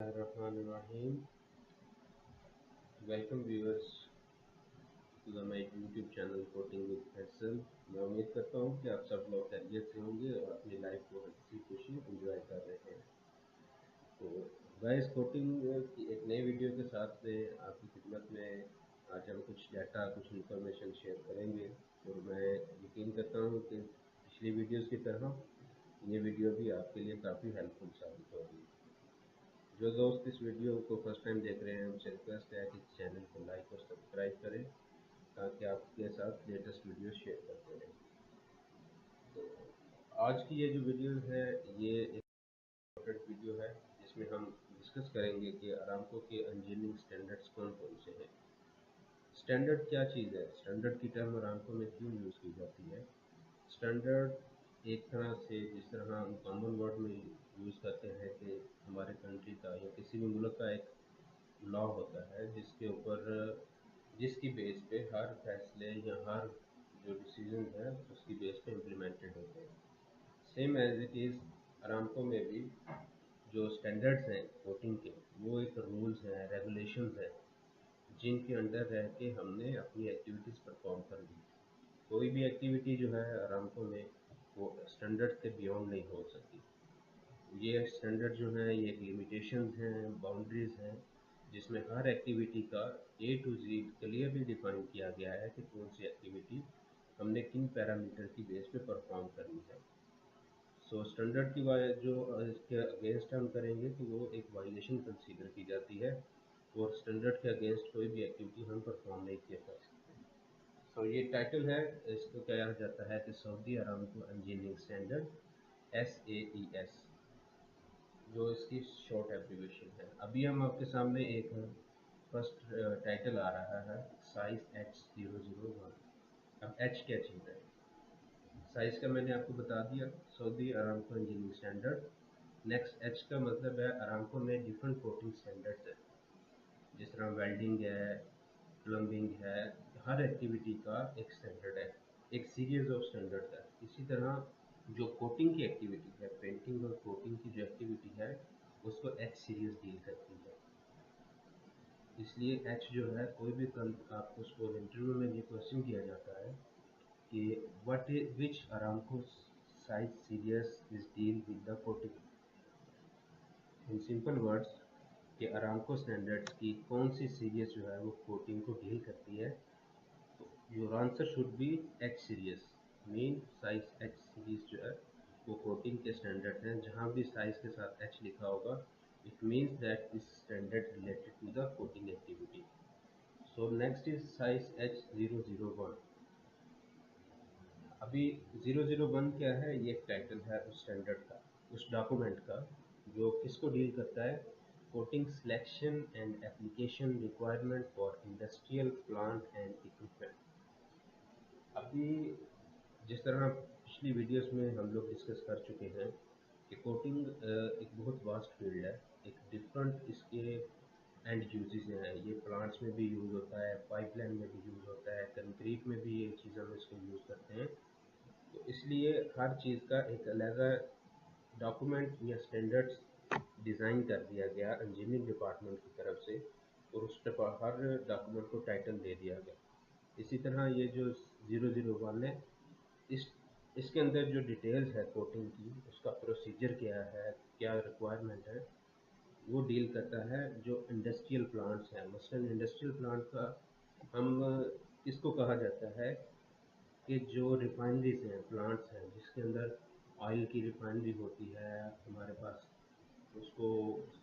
Bismillahirrahmanirrahim. Welcome viewers to the my YouTube channel Coating with Faisal. मैं उम्मीद करता हूँ कि आप सब लोग खैरियत से होंगे और अपनी लाइफ को हंसी खुशी एंजॉय कर रहे हैं। तो गाइस कोटिंग की एक नई वीडियो के साथ में आपकी खिदमत में आज हम कुछ डाटा कुछ इन्फॉर्मेशन शेयर करेंगे और मैं यकीन करता हूँ कि पिछली वीडियोज़ की तरह ये वीडियो भी आपके लिए काफ़ी हेल्पफुल साबित होगी। जो दोस्त इस वीडियो को फर्स्ट टाइम देख रहे हैं उनसे रिक्वेस्ट है कि चैनल को लाइक और सब्सक्राइब करें ताकि आपके साथ लेटेस्ट वीडियो शेयर करते रहें। तो आज की ये जो वीडियो है ये एक इम्पोर्टेंट वीडियो है जिसमें हम डिस्कस करेंगे कि अरामको के इंजीनियरिंग स्टैंडर्ड्स कौन कौन से हैं। स्टैंडर्ड क्या चीज़ है, स्टैंडर्ड की टर्म अरामको में क्यों यूज़ की जाती है। स्टैंडर्ड एक तरह से जिस तरह हम कॉमन वर्ड में यूज़ करते हैं कि हमारे कंट्री का या किसी भी मुल्क का एक लॉ होता है जिसके ऊपर जिसकी बेस पे हर फैसले या हर जो डिसीजन है उसकी बेस पे इम्प्लीमेंटेड होते हैं। Same as it is Aramco में भी जो स्टैंडर्ड्स हैं कोटिंग के वो एक रूल्स हैं, रेगुलेशंस हैं जिनके अंडर रह के हमने अपनी एक्टिविटीज़ परफॉर्म करनी है। कोई भी एक्टिविटी जो है अरामको में वो स्टैंडर्ड के बियॉन्ड नहीं हो सकती। ये स्टैंडर्ड जो है ये एक लिमिटेशंस हैं, बाउंड्रीज हैं जिसमें हर एक्टिविटी का ए टू जेड क्लियरली डिफाइन किया गया है कि कौन सी एक्टिविटी हमने किन पैरामीटर की बेस पे परफॉर्म करनी है। सो स्टैंडर्ड की जो इसके अगेंस्ट हम करेंगे तो वो एक वायलेशन कंसीडर की जाती है और स्टैंडर्ड के अगेंस्ट कोई भी एक्टिविटी हम परफॉर्म नहीं किया कर सकते। सो ये टाइटल है, इसको कहा जाता है कि Saudi Aramco engineering standard SAES, जो इसकी शॉर्ट एब्रीविएशन है। अभी हम आपके सामने एक फर्स्ट टाइटल आ रहा है साइज H001। अब H क्या चीज़ है, साइज का मैंने आपको बता दिया, Saudi Aramco engineering standard. Next H का मतलब है अरामको में डिफरेंट कोटिंग स्टैंडर्ड्स है, जिस तरह वेल्डिंग है, प्लम्बिंग है, हर एक्टिविटी का एक स्टैंडर्ड है, एक सीरीज ऑफ स्टैंडर्ड है। इसी तरह जो कोटिंग की एक्टिविटी है, पेंटिंग और कोटिंग की जो एक्टिविटी है उसको H सीरीज डील करती है। इसलिए H जो है कोई भी आपको स्कूल इंटरव्यू में ये क्वेश्चन किया जाता है कि what is which Aramco size series is deal with the coating. In simple words कि अरामको स्टैंडर्ड्स की कौन सी सीरीज जो है वो कोटिंग को डील करती है। तो your answer should B H series. Mean size H series जो है वो कोटिंग के स्टैंडर्ड हैं। जहाँ भी साइज के साथ H लिखा होगा it means that this standard related to the coating activity. So next is size H001। अभी 001 क्या है, ये एक टाइटल है उस स्टैंडर्ड का, उस डॉक्यूमेंट का जो किसको डील करता है, coating selection and application requirement for industrial plant and equipment. अभी जिस तरह पिछली वीडियोस में हम लोग डिस्कस कर चुके हैं कि कोटिंग एक बहुत वास्ट फील्ड है, एक डिफरेंट इसके एंड यूजेस हैं। ये प्लांट्स में भी यूज़ होता है, पाइपलाइन में भी यूज़ होता है, कंक्रीट में भी ये चीज़ हम इसको यूज़ करते हैं। तो इसलिए हर चीज़ का एक अलग डॉक्यूमेंट या स्टैंडर्ड्स डिज़ाइन कर दिया गया इंजीनियरिंग डिपार्टमेंट की तरफ से और उस हर डॉक्यूमेंट को टाइटल दे दिया गया। इसी तरह ये जो 001 है, इस इसके अंदर जो डिटेल्स है कोटिंग की, उसका प्रोसीजर क्या है, क्या रिक्वायरमेंट है, वो डील करता है जो इंडस्ट्रियल प्लांट्स हैं। मसलन इंडस्ट्रियल प्लांट का हम किसको कहा जाता है कि जो रिफाइनरीज हैं, प्लांट्स हैं जिसके अंदर ऑयल की रिफाइनरी होती है हमारे पास, उसको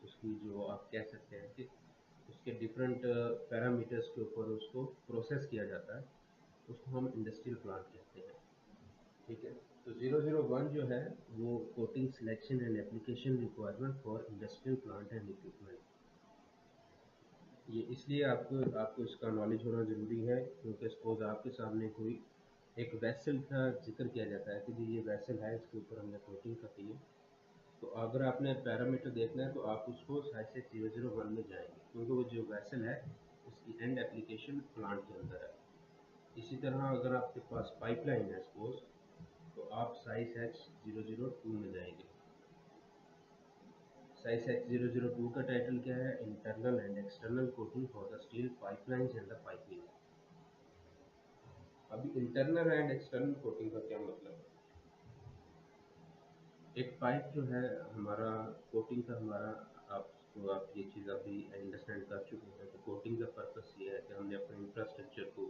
उसकी जो आप कह सकते हैं कि उसके डिफरेंट पैरामीटर्स के ऊपर उसको प्रोसेस किया जाता है, उसको हम इंडस्ट्रियल प्लांट कहते हैं। ठीक है, तो 001 जो है वो coating selection and application requirement for industrial plant and equipment. ये इसलिए आपको इसका नॉलेज होना ज़रूरी है क्योंकि सपोज आपके सामने कोई एक वेसल का जिक्र किया जाता है कि जी ये वेसल है, इसके ऊपर हमने कोटिंग करनी है, तो अगर आपने पैरामीटर देखना है तो आप उसको साइज 001 में जाएंगे क्योंकि वो जो वेसल है उसकी एंड एप्लीकेशन प्लांट के अंदर है। इसी तरह अगर आपके पास पाइपलाइन है सपोज, तो आप साइज H002 में जाएंगे। साइस H002 का टाइटल क्या है? Internal and external coating for the steel pipelines and the piping. अभी इंटरनल एंड एक्सटर्नल कोटिंग का क्या मतलब है? एक पाइप जो है हमारा, कोटिंग का हमारा, आप ये चीज़ अभी अंडरस्टैंड कर चुके हैं कि कोटिंग का पर्पस ये है कि हमने अपने इंफ्रास्ट्रक्चर को,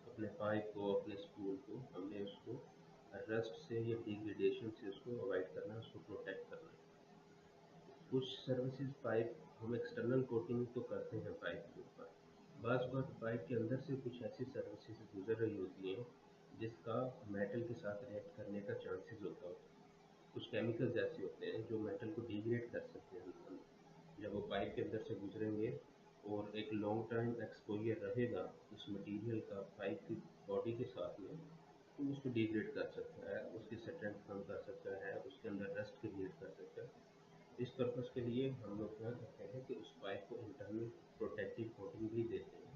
अपने पाइप को, अपने स्पूल को, हमने उसको रस्ट से या डिग्रेडेशन से उसको अवॉइड करना है, उसको प्रोटेक्ट करना है। कुछ सर्विसेज पाइप हम एक्सटर्नल कोटिंग तो करते हैं पाइप के ऊपर, बाज़ बार पाइप के अंदर से कुछ ऐसी सर्विसेज गुजर रही होती हैं जिसका मेटल के साथ रिएक्ट करने का चांसेस होता है। कुछ केमिकल्स ऐसे होते हैं जो मेटल को डिग्रेड कर सकते हैं अंदर। जब वो पाइप के अंदर से गुजरेंगे और एक लॉन्ग टाइम एक्सपोजर रहेगा उस मटेरियल का पाइप की बॉडी के साथ में, तो उसको डिग्रेड कर सकता है, उसकी स्ट्रेंथ कम कर सकता है, उसके अंदर रस्ट क्रिएट कर सकता है। इस पर्पज़ के लिए हम लोग क्या करते हैं कि उस पाइप को इंटरनल प्रोटेक्टिव कोटिंग भी देते हैं।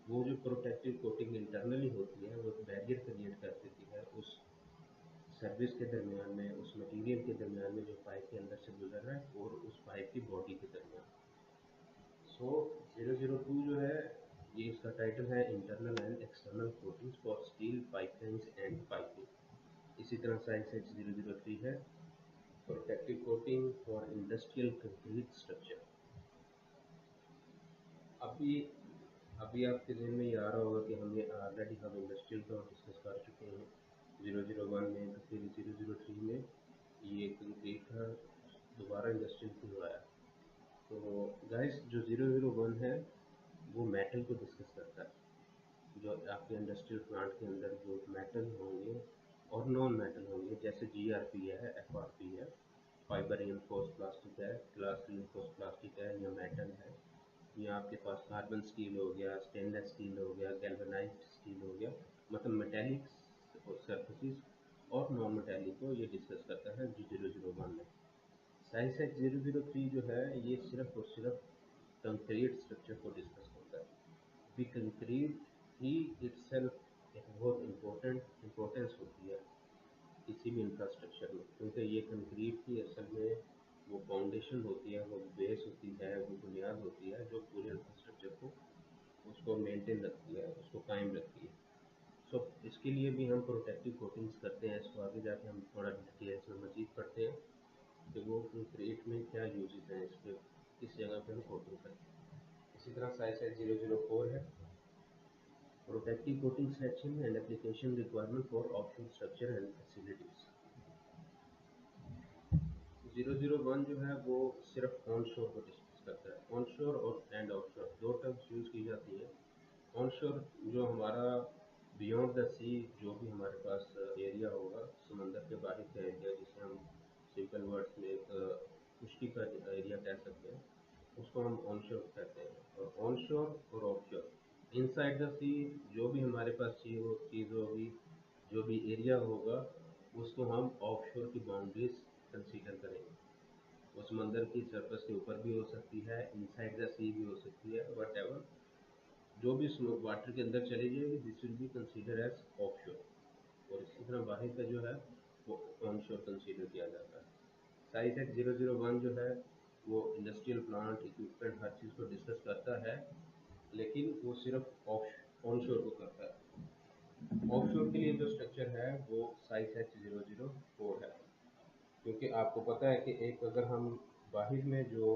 वो जो प्रोटेक्टिव कोटिंग इंटरनली होती है वो बैरियर क्रिएट कर देती है उस सर्विस के दरमियान में, उस मटेरियल के दरमियान में जो पाइप के अंदर से गुजर रहा है और उस पाइप की बॉडी के दरमियान। सो 002 जो है, ये इसका टाइटल है internal and external coatings for steel pipelines and piping. इसी तरह साइज H003 है protective coating for industrial concrete structure. अभी अभी आपके जहन में ये आ रहा होगा कि हमने ऑलरेडी हम इंडस्ट्रियल का डिस्कस कर चुके हैं 001 में, तो फिर 003 में ये कंक्रीट का दोबारा इंडस्ट्रियल क्यों आया? तो गाइस जो 001 है वो मेटल को डिस्कस करता है। जो आपके इंडस्ट्रियल प्लांट के अंदर जो मेटल होंगे और नॉन मेटल होंगे, जैसे GRP है, FRP है, फाइबर रिइंफोर्स्ड प्लास्टिक है, ग्लास रिइंफोर्स्ड प्लास्टिक है, या मेटल है, या आपके पास कार्बन स्टील हो गया, स्टेनलेस स्टील हो गया, गैल्वेनाइज्ड स्टील हो गया, मतलब मेटेलिक सर्फेसिस और नॉन मेटेलिक को ये डिस्कस करता है जो 001 में। साइंस एक्ट 003 जो है ये सिर्फ और सिर्फ कंक्रीट स्ट्रक्चर को डिस्कस करता है। भी कंक्रीट ही इट्सेल्फ एक बहुत इम्पोर्टेंस होती है किसी भी इंफ्रास्ट्रक्चर में, क्योंकि ये कंक्रीट की असल में वो फाउंडेशन होती है, वो बेस होती है, वो बुनियाद होती है जो पूरे इंफ्रास्ट्रक्चर को, उसको मेंटेन रखती है, उसको कायम रखती है। सो इसके लिए भी हम प्रोटेक्टिव कोटिंग्स करते हैं। इसको आगे जाके हम थोड़ा डिटेल्स में मजीद पढ़ते हैं कि वो कंक्रीट में क्या यूजेस हैं, इस पर किस जगह पे हम कोटिंग करते हैं। इसी तरह साइज 004 है protective coating selection and application requirement for offshore structure and facilities. 001 जो है वो सिर्फ ऑन शोर को डिस्कस करता है। ऑन शोर और एंड ऑफ शोर दो टर्म्स यूज़ की जाती है। ऑन शोर जो हमारा बियॉन्ड द सी जो भी हमारे पास एरिया होगा, समंदर के बाहर का एरिया, जिसे हम सिंपल वर्ड्स में खुश्की का एरिया कह सकते हैं, उसको हम ऑन शोर कहते हैं। और ऑन शोर और ऑफ शोर, इनसाइड द सी जो भी हमारे पास चीज़ होगी, जो भी एरिया होगा, उसको हम ऑफ शोर की बाउंड्रीज कंसीडर करेंगे। वो समंदर की सरफेस के ऊपर भी हो सकती है, इनसाइड द सी भी हो सकती है, वट एवर जो भी वाटर के अंदर चली जाएगी, this will be consider as offshore. और इसी तरह बाहर का जो है वो ऑन शोर कंसीडर किया जाता है। साइज एक्ट 001 जो है वो इंडस्ट्रियल प्लांट, इक्विपमेंट, हर चीज़ को डिस्कस करता है, लेकिन वो सिर्फ ऑफ ऑन शोर को करता है। ऑफ शोर के लिए जो स्ट्रक्चर है वो साइज एक्ट 004 है। क्योंकि आपको पता है कि एक अगर हम बाहर में जो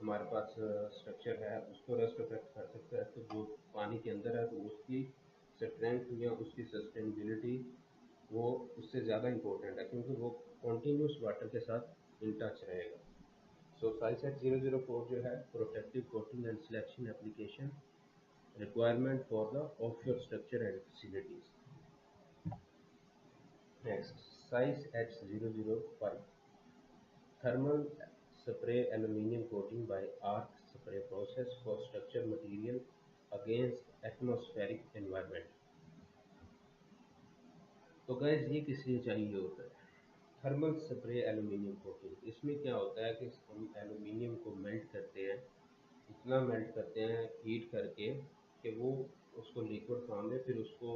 हमारे पास स्ट्रक्चर है उसको रस्ट अफेक्ट कर सकता है, तो जो पानी के अंदर है तो उसकी स्ट्रेंथ या उसकी सस्टेनेबिलिटी वो उससे ज़्यादा इम्पोर्टेंट है, क्योंकि वो कॉन्टीन्यूस वाटर के साथ इन टच रहेगा। सो साइसेट 004 जो है protective coating and selection application requirement for the offshore structure and facilities. Next size H005 thermal spray aluminum coating by arc spray process for structure material against atmospheric environment। तो gas ये किस लिए चाहिए होता है? थर्मल स्प्रे एल्यूमिनियम कोटिंग, इसमें क्या होता है कि हम एल्यूमिनियम को मेल्ट करते हैं, इतना मेल्ट करते हैं हीट करके कि वो उसको लिक्विड फॉर्म में, फिर उसको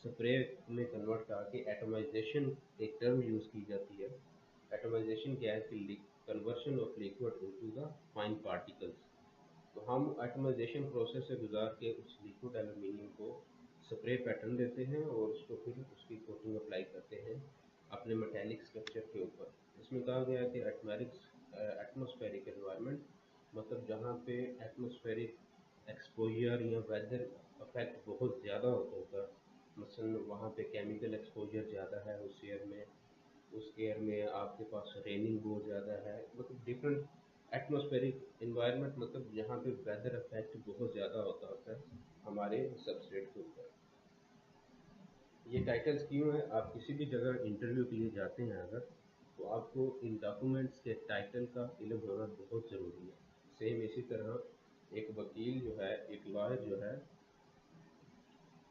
स्प्रे में कन्वर्ट करके एटमाइजेशन एक टर्म यूज़ की जाती है। एटमाइजेशन क्या है कि conversion of liquid into the fine particles. तो हम एटमाइजेशन प्रोसेस से गुजार के उस लिक्विड एल्यूमिनियम को स्प्रे पैटर्न देते हैं और उसको फिर उसकी कोटिंग अप्लाई करते हैं अपने मेटेलिक स्ट्रक्चर के ऊपर। इसमें कहा गया है कि एटमॉस्फेरिक एनवायरनमेंट, मतलब जहाँ पे एटमॉस्फेरिक एक्सपोजर या वेदर इफेक्ट बहुत ज़्यादा होता है, मसलन वहाँ पे केमिकल एक्सपोजर ज़्यादा है उस एयर में, उस एयर में आपके पास रेनिंग बहुत ज़्यादा है, मतलब डिफरेंट एटमॉस्फेरिक इन्वायरमेंट, मतलब जहाँ पे वेदर इफेक्ट बहुत ज़्यादा होता है हमारे सबस्ट्रेट के ऊपर। ये टाइटल्स क्यों है? आप किसी भी जगह इंटरव्यू के लिए जाते हैं अगर, तो आपको इन डॉक्यूमेंट्स के टाइटल का इल्म होना बहुत ज़रूरी है। सेम इसी तरह एक वकील जो है, एक लॉयर जो है,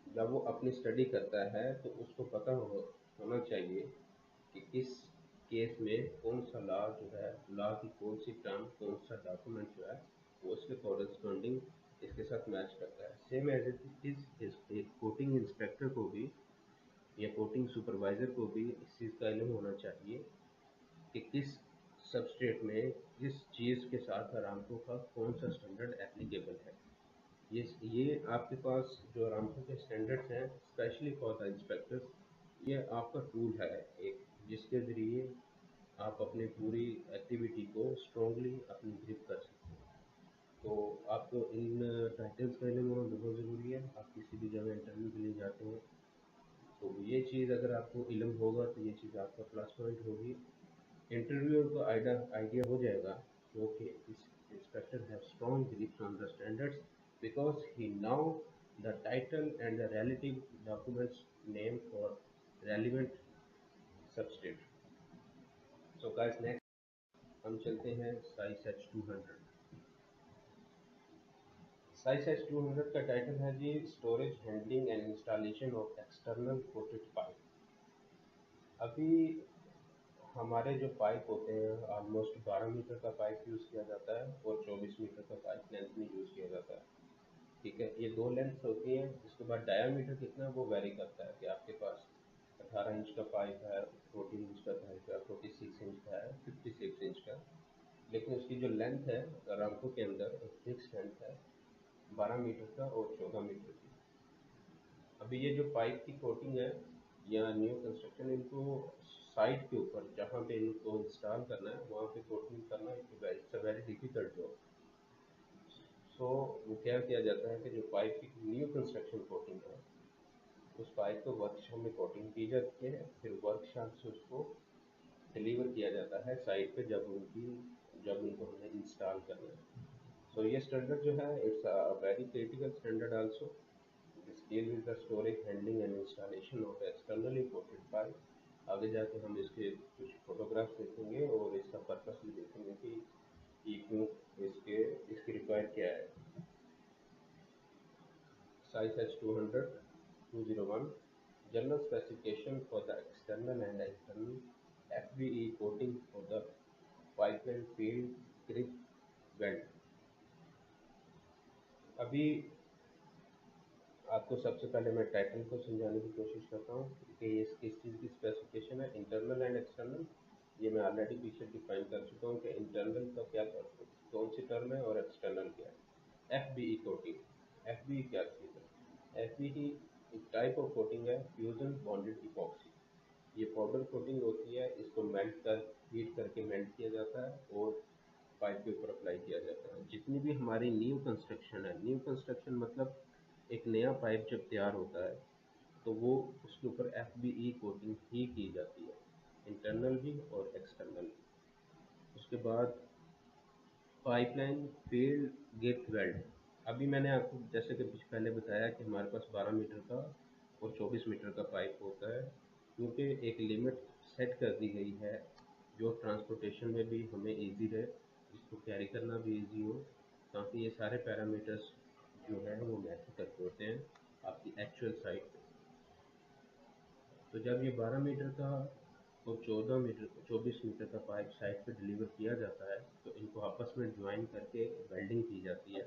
जब वो अपनी स्टडी करता है तो उसको पता होना चाहिए कि किस केस में कौन सा लॉ जो है, लॉ की कौन सी टर्म, कौन सा डॉक्यूमेंट जो है वो उसके कॉरेस्पॉन्डिंग इसके साथ मैच करता है। सेम एज इट इज़ एक कोटिंग इंस्पेक्टर को भी या कोटिंग सुपरवाइज़र को भी इस चीज़ का इल्म होना चाहिए कि किस सबस्ट्रेट में किस चीज़ के साथ अरामको का कौन सा स्टैंडर्ड एप्लीकेबल है। ये आपके पास जो अरामको के स्टैंडर्ड्स हैं स्पेशली फॉर द इंस्पेक्टर्स, ये आपका टूल है एक, जिसके ज़रिए आप अपनी पूरी एक्टिविटी को स्ट्रॉन्गली अपनी ग्रिप कर सकते हैं। तो आपको इन टाइटल्स का इल्म होना बहुत ज़रूरी है। आप किसी भी जगह इंटरव्यू के लिए जाते हैं तो ये चीज़ अगर आपको इल्म होगा तो ये चीज़ आपका प्लस पॉइंट होगी। इंटरव्यूअर को आइडिया हो जाएगा कि okay, this inspector have strong grips on the standards because he now the title and the relative documents name for relevant substrate. So guys, next हम चलते हैं साइस एच 200। साइस एच 200 का title है जी storage handling and installation of external coated pipe. अभी हमारे जो pipe होते हैं ऑलमोस्ट 12 मीटर का पाइप यूज़ किया जाता है और 24 मीटर का पाइप लेंथ में यूज़ किया जाता है। ठीक है, ये दो लेंथ होती हैं। इसके बाद डायामीटर कितना वो वेरी करता है कि आपके पास 18 इंच का पाइप है, 14 इंच का पाइप है, 46 इंच का है, 56 इंच का, लेकिन उसकी जो लेंथ है रामको के अंदर एक फिक्स लेंथ है 12 मीटर का और 14 मीटर की। अभी ये जो पाइप की कोटिंग है या न्यू कंस्ट्रक्शन, इनको साइट के ऊपर जहाँ पे इनको इंस्टॉल करना है वहाँ पे कोटिंग करना it's a very difficult job. So वो क्या किया जाता है कि जो पाइप की न्यू कंस्ट्रक्शन कोटिंग है उस पाइप को वर्कशॉप में कोटिंग की जाती है, फिर वर्कशॉप से उसको डिलीवर किया जाता है साइट पे जब उनको हमें इंस्टॉल करना है। सो ये स्टैंडर्ड जो है it's a very critical standard also. This deal with the storage handling and installation of externally coated pipe. आगे जाके हम इसके कुछ फोटोग्राफ्स देखेंगे और इसका पर्पस भी देखेंगे कि ये क्यों इसकी रिक्वायर क्या है। Size H200 201 General specification for the external and internal FBE coating for the pipeline field grip weld। अभी आपको सबसे पहले मैं टाइटल को समझाने की कोशिश करता हूँ कि ये किस चीज़ की स्पेसिफिकेशन है। इंटरनल एंड एक्सटर्नल, ये मैं ऑलरेडी पीछे डिफाइन कर चुका हूँ कि इंटरनल का क्या कौन सी टर्म है और एक्सटर्नल क्या है। FBE कोटिंग, FBE क्या चीज़ है? FBE एक टाइप ऑफ कोटिंग है, फ्यूजन बॉन्डेड इपॉक्सी। ये पाउडर कोटिंग होती है, इसको हीट करके मेल्ट किया जाता है और पाइप के ऊपर अप्लाई किया जाता है। जितनी भी हमारी न्यू कंस्ट्रक्शन है, न्यू कंस्ट्रक्शन मतलब एक नया पाइप जब तैयार होता है तो वो उसके ऊपर FBE कोटिंग ही की जाती है, इंटरनल भी और एक्सटर्नल भी। उसके बाद पाइपलाइन फील्ड गेट वेल्ड। अभी मैंने आपको जैसे कि पहले बताया कि हमारे पास 12 मीटर का और 24 मीटर का पाइप होता है, क्योंकि एक लिमिट सेट कर दी गई है जो ट्रांसपोर्टेशन में भी हमें इजी रहे, इसको कैरी करना भी इजी हो, ताकि ये सारे पैरामीटर्स जो है वो मैच करते होते हैं आपकी एक्चुअल साइट पे। तो जब ये 12 मीटर का और 24 मीटर का पाइप साइट पे डिलीवर किया जाता है तो इनको आपस में ज्वाइन करके वेल्डिंग की जाती है,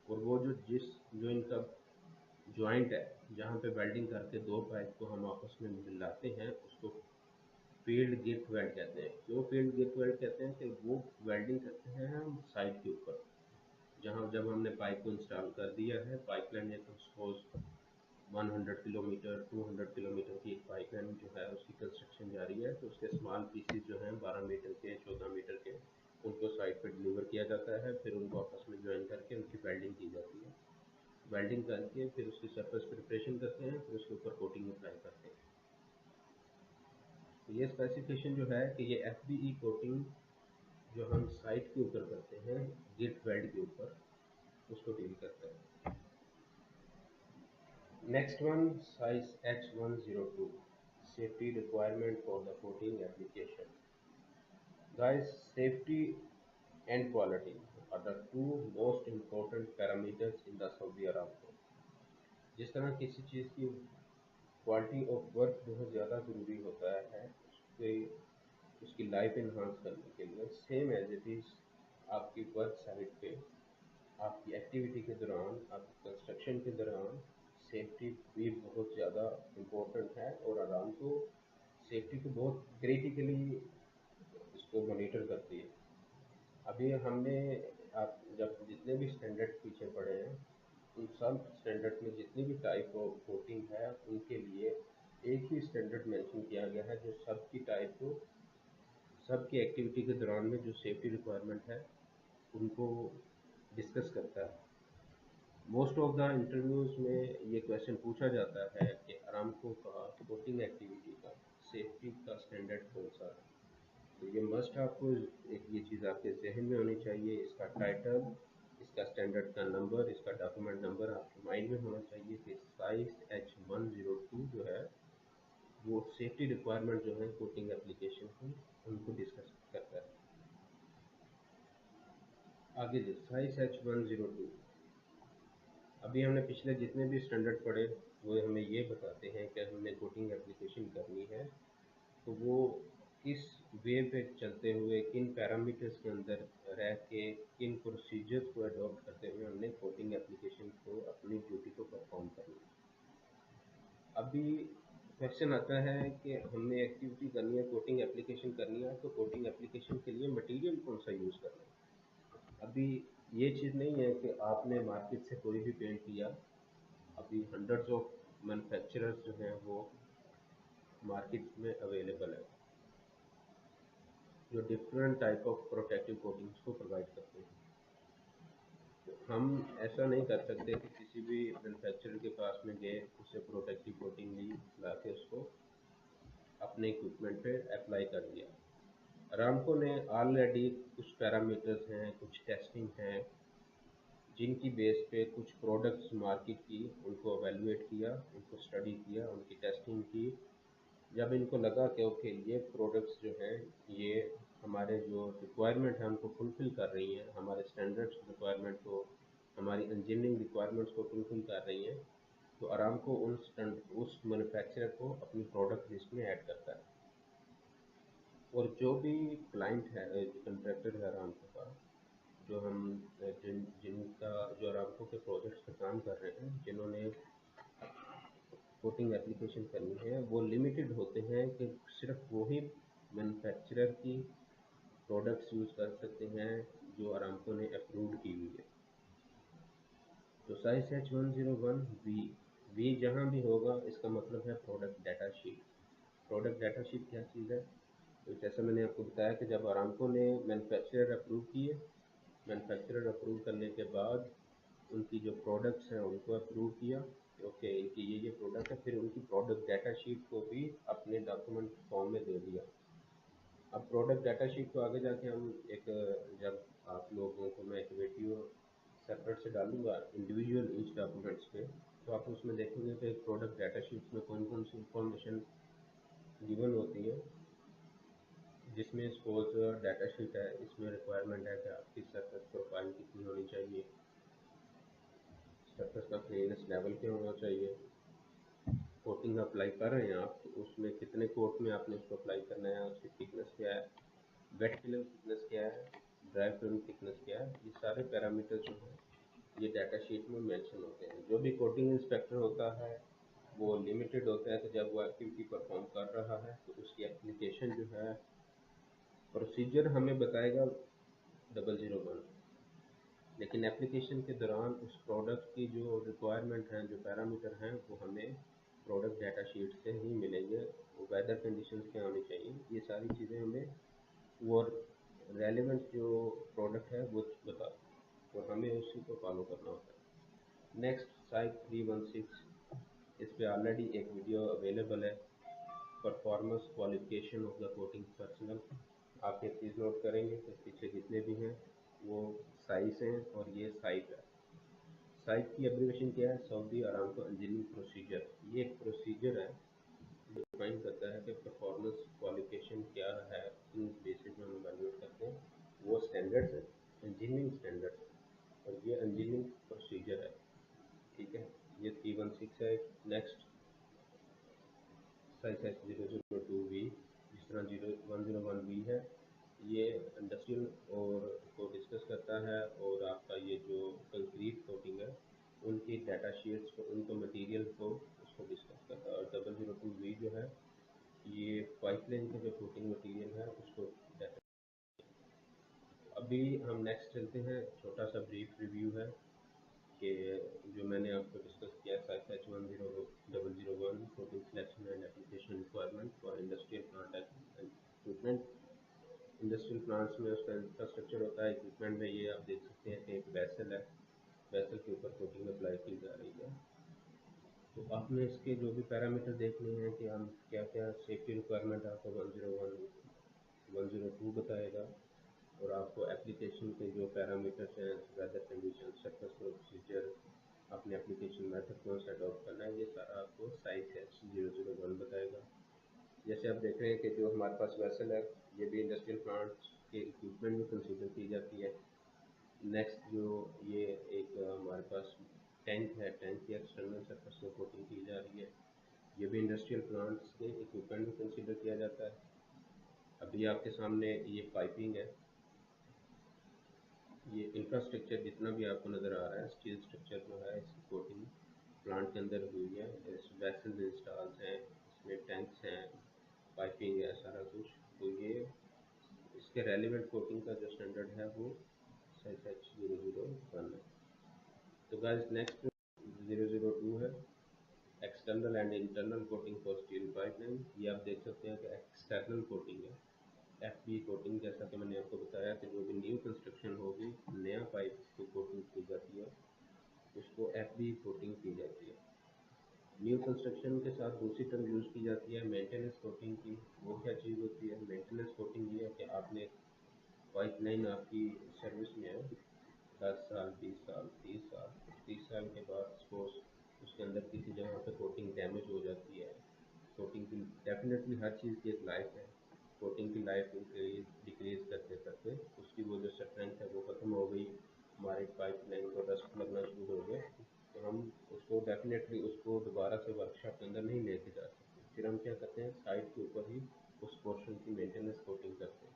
और वो जो इनका जॉइंट है जहाँ पे वेल्डिंग करके दो पाइप को हम आपस में मिलाते हैं उसको फील्ड गिट वेल्ड कहते हैं। क्यों फील्ड गिट वेल्ड कहते हैं कि वो वेल्डिंग करते हैं हम साइट के ऊपर, जहाँ जब हमने पाइप को इंस्टॉल कर दिया है, पाइपलाइन एक सपोज 100 किलोमीटर 200 किलोमीटर की एक पाइपलाइन जो है उसकी कंस्ट्रक्शन जारी है, तो उसके स्मॉल पीसीज जो हैं 12 मीटर के 14 मीटर के, उनको साइट पर डिलीवर किया जाता है। फिर उनको आपस में ज्वाइन करके उनकी वेल्डिंग की जाती है। वेल्डिंग करके फिर उसकी सरफेस प्रिपरेशन करते हैं, फिर उसके ऊपर कोटिंग अप्लाई करते हैं। तो ये स्पेसिफिकेशन जो है कि ये FBE कोटिंग जो हम साइट के ऊपर करते हैं गिट वेल्ड के ऊपर, उसको डील करता है। Next one, size H102, safety requirement for the coating application. Guys, safety and quality are the two most important parameters in the Saudi Aramco. जिस तरह किसी चीज़ की क्वालिटी ऑफ वर्क बहुत ज़्यादा ज़रूरी होता है उसके उसकी लाइफ इन्हांस करने के लिए, सेम एज इट इज़ आपकी वर्क साइट पे आपकी एक्टिविटी के दौरान, आपकी कंस्ट्रक्शन के दौरान सेफ्टी भी बहुत ज़्यादा इम्पोर्टेंट है, और अरामको सेफ्टी को बहुत क्रिटिकली इसको मॉनिटर करती है। अभी हमने आप जब जितने भी स्टैंडर्ड पीछे पड़े हैं, उन सब स्टैंडर्ड में जितनी भी टाइप ऑफ कोटिंग है उनके लिए एक ही स्टैंडर्ड मेंशन किया गया है, जो सबकी टाइप को, सबकी एक्टिविटी के दौरान में जो सेफ्टी रिक्वायरमेंट है उनको डिस्कस करता है। मोस्ट ऑफ द इंटरव्यूज़ में ये क्वेश्चन पूछा जाता है कि अरामको का कोटिंग एक्टिविटी का सेफ्टी का स्टैंडर्ड कौन सा है। तो ये मस्ट आपको एक ये चीज़ आपके जहन में होनी चाहिए, इसका टाइटल, इसका स्टैंडर्ड का नंबर, इसका डॉक्यूमेंट नंबर आपके माइंड में होना चाहिए कि साइज H102 जो है वो सेफ्टी रिक्वायरमेंट जो है कोटिंग एप्लीकेशन की उनको डिस्कस करता है। आगे जो साइज H102, अभी हमने पिछले जितने भी स्टैंडर्ड पढ़े वो हमें ये बताते हैं कि हमने कोटिंग एप्लीकेशन करनी है तो वो किस वे पे चलते हुए, किन पैरामीटर्स के अंदर रह के, किन प्रोसीजर्स को अडॉप्ट करते हुए हमने कोटिंग एप्लीकेशन को अपनी ड्यूटी को परफॉर्म करना है। अभी क्वेश्चन आता है कि हमने एक्टिविटी करनी है, कोटिंग एप्लीकेशन करनी है, तो कोटिंग एप्लीकेशन के लिए मटेरियल कौन सा यूज़ करना है। अभी ये चीज़ नहीं है कि आपने मार्केट से कोई भी पेंट लिया, अभी हंड्रेड्स ऑफ मैन्युफैक्चरर्स जो हैं वो मार्केट में अवेलेबल है जो different type of protective coatings को प्रोवाइड करते हैं। तो हम ऐसा नहीं कर सकते कि किसी भी मैन्युफैक्चरर के पास में गए, उससे प्रोटेक्टिव कोटिंग ली, ला के उसको अपने इक्विपमेंट पे अप्लाई कर दिया। अरामको ने ऑलरेडी कुछ पैरामीटर्स हैं, कुछ टेस्टिंग हैं, जिनकी बेस पे कुछ प्रोडक्ट्स मार्केट की, उनको एवेलुएट किया, उनको स्टडी किया, उनकी टेस्टिंग की। जब इनको लगा कि ओके ये प्रोडक्ट्स जो हैं ये हमारे जो रिक्वायरमेंट है उनको फुलफ़िल कर रही हैं, हमारे स्टैंडर्ड्स रिक्वायरमेंट को, हमारी इंजीनियरिंग रिक्वायरमेंट्स को फुलफ़िल कर रही हैं, तो अरामको उस मैन्युफैक्चरर को अपनी प्रोडक्ट लिस्ट में ऐड करता है। और जो भी क्लाइंट है, जो कंट्रैक्टर है अरामको का, जो हम जिनका जो अरामको के प्रोजेक्ट्स पे काम कर रहे हैं, जिन्होंने कोटिंग एप्लीकेशन करनी है, वो लिमिटेड होते हैं कि सिर्फ वही मैन्युफैक्चरर की प्रोडक्ट्स यूज़ कर सकते हैं जो अरामको ने अप्रूव की हुई है। तो साइज H101V, वी जहाँ भी होगा इसका मतलब है product data sheet. Product data sheet क्या चीज़ है? तो जैसा मैंने आपको बताया कि जब अरामको ने मैन्युफैक्चरर अप्रूव किए, मैन्युफैक्चरर अप्रूव करने के बाद उनकी जो प्रोडक्ट्स हैं उनको अप्रूव किया, ओके इनकी ये प्रोडक्ट है, फिर उनकी प्रोडक्ट डाटा शीट को भी अपने डॉक्यूमेंट फॉर्म में दे दिया। अब प्रोडक्ट डाटा शीट को आगे जाके हम एक, जब आप लोगों को मैं एक वीडियो सेपरेट से डालूंगा इंडिविजुअल ईच डॉक्यूमेंट्स पे, तो आप उसमें देखेंगे कि प्रोडक्ट डाटा शीट्स में कौन कौन सी इंफॉर्मेशन गिवन होती है, जिसमें सपोज डाटा शीट है, इसमें रिक्वायरमेंट है कि आपकी सरफेस प्रोफाइल कितनी होनी चाहिए, सरफेस का क्लीनेस लेवल क्या होना चाहिए, कोटिंग अप्लाई कर रहे हैं आप तो उसमें कितने कोट में आपने उसको अप्लाई करना है, उसकी थिकनेस क्या है, वेट फिल्म थिकनेस क्या है, ड्राई फिल्म थिकनेस क्या है, ये सारे पैरामीटर्स जो हैं ये डाटा शीट में मेंशन होते हैं। जो भी कोटिंग इंस्पेक्टर होता है वो लिमिटेड होता है, तो जब वो एक्टिविटी परफॉर्म कर रहा है तो उसकी एप्लीकेशन जो है, प्रोसीजर हमें बताएगा 001, लेकिन एप्लीकेशन के दौरान उस प्रोडक्ट की जो रिक्वायरमेंट हैं, जो पैरामीटर हैं, वो हमें प्रोडक्ट डाटा शीट से ही मिलेंगे। वो वेदर कंडीशंस क्या होनी चाहिए, ये सारी चीज़ें हमें वो रेलेवेंट जो प्रोडक्ट है वो बता, और हमें उसी को फॉलो करना होता है। नेक्स्ट साइट 316, इस पे ऑलरेडी एक वीडियो अवेलेबल है, performance qualification of the coating personal. आप ये चीज़ नोट करेंगे कि पीछे जितने भी हैं वो साइज हैं, और ये साइट है। साइट की एब्रीवेशन क्या है, सऊदी अरामको इंजीनियरिंग प्रोसीजर। ये एक प्रोसीजर है, डिफाइन करता है कि परफॉर्मेंस क्वालिफिकेशन क्या है, किन बेसिस में हम इवैल्यूएट करते हैं। वो स्टैंडर्ड्स है, इंजीनियरिंग स्टैंडर्ड्स, और ये इंजीनियरिंग प्रोसीजर है। ठीक है, ये 316 है। नेक्स्ट साइज है 002 वी, जिस तरह 0101 वी है, ये इंडस्ट्रियल और को डिस्कस करता है, और आपका ये जो कंक्रीट कोटिंग है उनकी डाटा शीट्स को, उनको मटेरियल को उसको डिस्कस करता है। और 002 वी जो है, ये पाइपलाइन के जो कोटिंग मटेरियल है उसको डाटा। अभी हम नेक्स्ट चलते हैं, छोटा सा ब्रीफ रिव्यू है कि जो मैंने आपको डिस्कस किया, size H 10001 coating selection and application requirement for industrial plant equipment. Industrial plants में उसका इंफ्रास्ट्रक्चर होता है, इक्विपमेंट में ये आप देख सकते हैं कि एक वेसल है, वेसल के ऊपर कोटिंग अप्लाई की जा रही है। तो आपने इसके जो भी पैरामीटर देखने हैं कि हम क्या क्या सेफ्टी रिक्वायरमेंट आपको 101 102 बताएगा, और आपको एप्लीकेशन के जो पैरामीटर्स हैं, वेदर कंडीशन, सरफेस प्रोसीजर, अपने एप्लीकेशन मेथड कौन सा अडॉप्ट करना है, ये सारा आपको साइज एच 001 बताएगा। जैसे आप देख रहे हैं कि जो हमारे पास वेसल है, ये भी इंडस्ट्रियल प्लांट के इक्विपमेंट में कंसीडर की जाती है। नेक्स्ट जो ये एक हमारे पास टैंक है, टैंक की एक्सटर्नल सरफेस में कोटिंग की जा रही है, ये भी इंडस्ट्रियल प्लांट्स के इक्विपमेंट में कंसीडर किया जाता है। अभी आपके सामने ये पाइपिंग है, ये इंफ्रास्ट्रक्चर जितना भी आपको नज़र आ रहा है, स्टील स्ट्रक्चर जो है इसकी कोटिंग प्लांट के अंदर हुई है। इस वेसल्स इंस्टॉल्स हैं, इसमें टैंक्स हैं, पाइपिंग है, सारा कुछ। तो ये इसके रेलिवेंट कोटिंग का जो स्टैंडर्ड है वो साइज एच 001 है। तो गाइस नेक्स्ट 002 है, external and internal coating for steel pipeline. ये आप देख सकते हैं कि एक्सटर्नल कोटिंग है, एफ कोटिंग। जैसा कि मैंने आपको बताया कि जो भी न्यू कंस्ट्रक्शन होगी, नया पाइप की कोटिंग की जाती है, उसको एफ कोटिंग की जाती है। न्यू कंस्ट्रक्शन के साथ दूसरी टर्म यूज़ की जाती है मेंटेनेंस कोटिंग की। वो क्या चीज़ होती है मेंटेनेंस कोटिंग? ये है कि आपने पाइपलाइन आपकी सर्विस में है 10 साल, 20 साल, 30 साल, 30 साल के बाद सपोज उसके अंदर किसी जगह पे कोटिंग डैमेज हो जाती है। कोटिंग की डेफिनेटली हर चीज़ की एक लाइफ है, कोटिंग की लाइफ इंक्रीज डिक्रीज करते करते उसकी वो जो स्ट्रेंथ है वो ख़त्म हो गई, हमारे पाइपलाइन को रस्ट लगना शुरू हो गया, तो हम उसको डेफिनेटली उसको दोबारा से वर्कशॉप के अंदर नहीं लेके जा सकते। फिर हम क्या करते हैं, साइट के ऊपर ही उस पोर्शन की मेंटेनेंस कोटिंग करते हैं,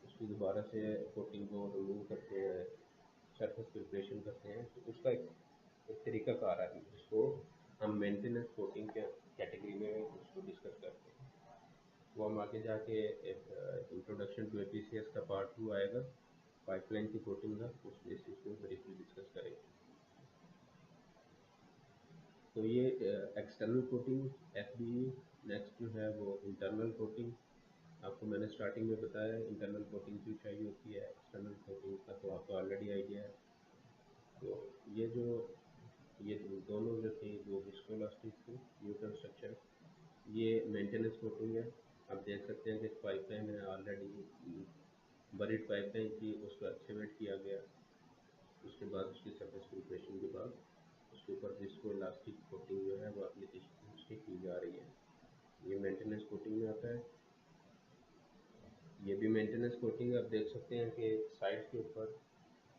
उसकी दोबारा से कोटिंग को रिमूव करते हैं, सरफेस प्रिपरेशन करते हैं। तो उसका एक तरीका कार है जिसको हम मेंटेनेंस कोटिंग के कैटेगरी में उसको डिस्कस करते हैं। वो हम आगे जाके एक इंट्रोडक्शन टू एपीसीएस का पार्ट 2 आएगा, पाइपलाइन की कोटिंग का, उस बेसिस पे ब्रीफली डिस्कस करेंगे। तो ये एक्सटर्नल कोटिंग एफ। नेक्स्ट जो है वो इंटरनल कोटिंग। आपको मैंने स्टार्टिंग में बताया इंटरनल कोटिंग क्यों चाहिए होती है, एक्सटर्नल कोटिंग का तो आपको ऑलरेडी आइडिया है। तो ये जो ये दोनों जो थी वो विस्कोलास्टिक थी, न्यू कंस्ट्रक्शन, ये मेंटेनेंस कोटिंग है। आप देख सकते हैं कि पाइपलाइन है ऑलरेडी बरीड पाइपलाइन थी, उसको एक्टिवेट किया गया, उसके बाद उसकी सरफेस प्रिपरेशन के बाद उसके ऊपर विस्को इलास्टिक कोटिंग जो है वो एप्लीकेशन उसकी की जा रही है। ये मेंटेनेंस कोटिंग में आता है। ये भी मेंटेनेंस कोटिंग आप देख सकते हैं कि साइड के ऊपर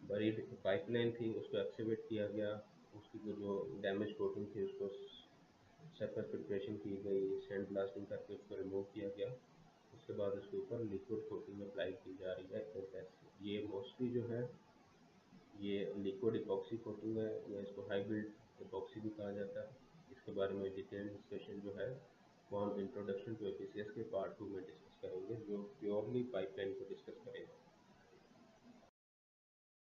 बरीड पाइपलाइन थी, उसको एक्टिवेट किया गया, उसकी जो डैमेज कोटिंग थी उसको सरफेस प्रिपरेशन की गई, सैंड ब्लास्टिंग करके उसको रिमूव किया गया, उसके बाद उसके ऊपर लिक्विड कोटिंग अप्लाई की जा रही है एच। ये मोस्टली जो है ये लिक्विड इपॉक्सी कोटिंग है, या इसको हाइब्रिड इपॉक्सी भी कहा जाता है। इसके बारे में डिटेल डिस्कशन जो है वो हम इंट्रोडक्शन टू एपीसीएस के पार्ट 2 में डिस्कस करेंगे, जो प्योरली पाइपलाइन को डिस्कस करेगा।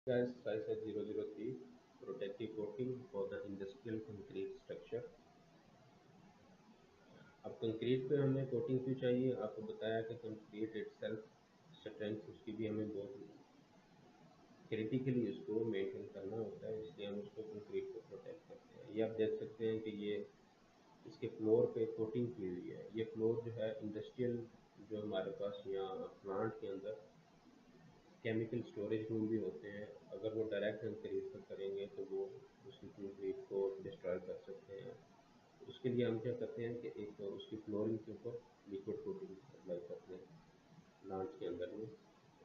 Guys, size at 003 protective coating for the industrial concrete structure। अब कंक्रीट पे हमें कोटिंग क्यों चाहिए, आपको बताया कि कंक्रीट इटसेल्फ स्ट्रेंथ उसकी भी हमें बहुत क्रिटिकली उसको मेंटेन करना होता है, इसलिए हम उसको कंक्रीट को प्रोटेक्ट करते हैं। ये आप देख सकते हैं कि ये इसके फ्लोर पे कोटिंग की हुई है। ये फ्लोर जो है इंडस्ट्रियल, जो हमारे पास यहाँ प्लांट के अंदर केमिकल स्टोरेज रूम भी होते हैं, अगर वो डायरेक्ट कंक्रीट पर करेंगे तो वो उसकी कंक्रीट को डिस्ट्रॉय कर सकते हैं। उसके लिए हम क्या करते हैं कि एक तो उसकी फ्लोरिंग के ऊपर लिक्विड कोटिंग अप्लाई करते हैं प्लांट्स के अंदर में।